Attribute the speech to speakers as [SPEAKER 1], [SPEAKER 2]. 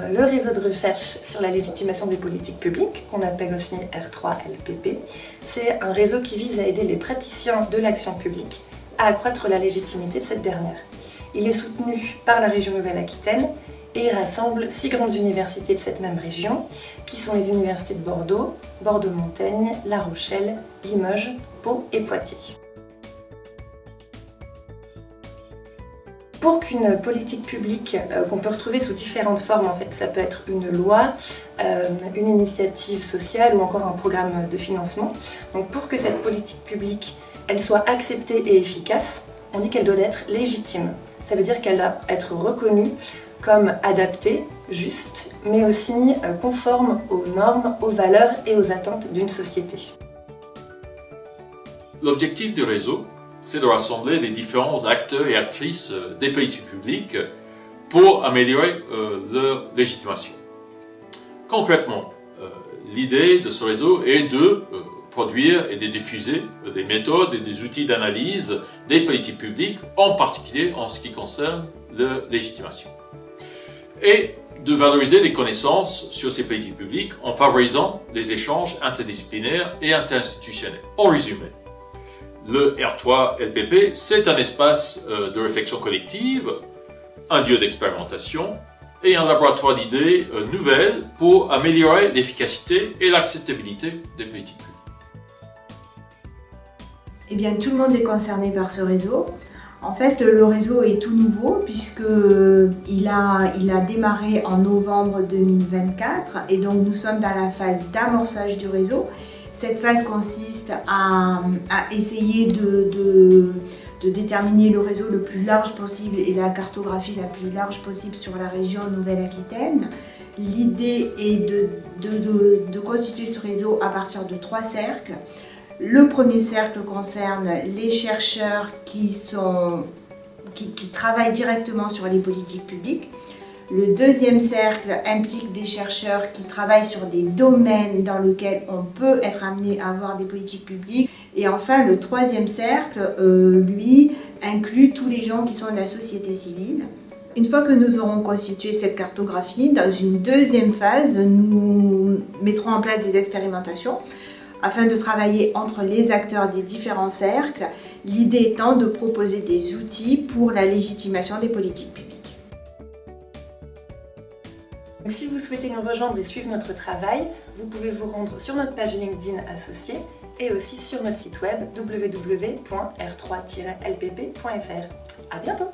[SPEAKER 1] Le réseau de recherche sur la légitimation des politiques publiques, qu'on appelle aussi R3LPP, c'est un réseau qui vise à aider les praticiens de l'action publique à accroître la légitimité de cette dernière. Il est soutenu par la région Nouvelle-Aquitaine et il rassemble 6 grandes universités de cette même région, qui sont les universités de Bordeaux, Bordeaux-Montaigne, La Rochelle, Limoges, Pau et Poitiers. Pour qu'une politique publique qu'on peut retrouver sous différentes formes, en fait, ça peut être une loi, une initiative sociale ou encore un programme de financement. Donc pour que cette politique publique elle soit acceptée et efficace, on dit qu'elle doit être légitime. Ça veut dire qu'elle doit être reconnue comme adaptée, juste, mais aussi conforme aux normes, aux valeurs et aux attentes d'une société.
[SPEAKER 2] L'objectif du réseau, c'est de rassembler les différents acteurs et actrices des politiques publiques pour améliorer leur légitimation. Concrètement, l'idée de ce réseau est de produire et de diffuser des méthodes et des outils d'analyse des politiques publiques, en particulier en ce qui concerne leur légitimation. Et de valoriser les connaissances sur ces politiques publiques en favorisant les échanges interdisciplinaires et interinstitutionnels. En résumé, le R3LPP, c'est un espace de réflexion collective, un lieu d'expérimentation et un laboratoire d'idées nouvelles pour améliorer l'efficacité et l'acceptabilité des politiques publiques.
[SPEAKER 3] Eh bien, tout le monde est concerné par ce réseau. En fait, le réseau est tout nouveau puisqu'il a démarré en novembre 2024 et donc nous sommes dans la phase d'amorçage du réseau. Cette phase consiste à essayer de déterminer le réseau le plus large possible et la cartographie la plus large possible sur la région Nouvelle-Aquitaine. L'idée est de constituer ce réseau à partir de 3 cercles. Le premier cercle concerne les chercheurs qui travaillent directement sur les politiques publiques. Le deuxième cercle implique des chercheurs qui travaillent sur des domaines dans lesquels on peut être amené à avoir des politiques publiques. Et enfin, le troisième cercle, lui, inclut tous les gens qui sont de la société civile. Une fois que nous aurons constitué cette cartographie, dans une deuxième phase, nous mettrons en place des expérimentations afin de travailler entre les acteurs des différents cercles, l'idée étant de proposer des outils pour la légitimation des politiques publiques.
[SPEAKER 1] Si vous souhaitez nous rejoindre et suivre notre travail, vous pouvez vous rendre sur notre page LinkedIn associée et aussi sur notre site web www.r3-lpp.fr. À bientôt!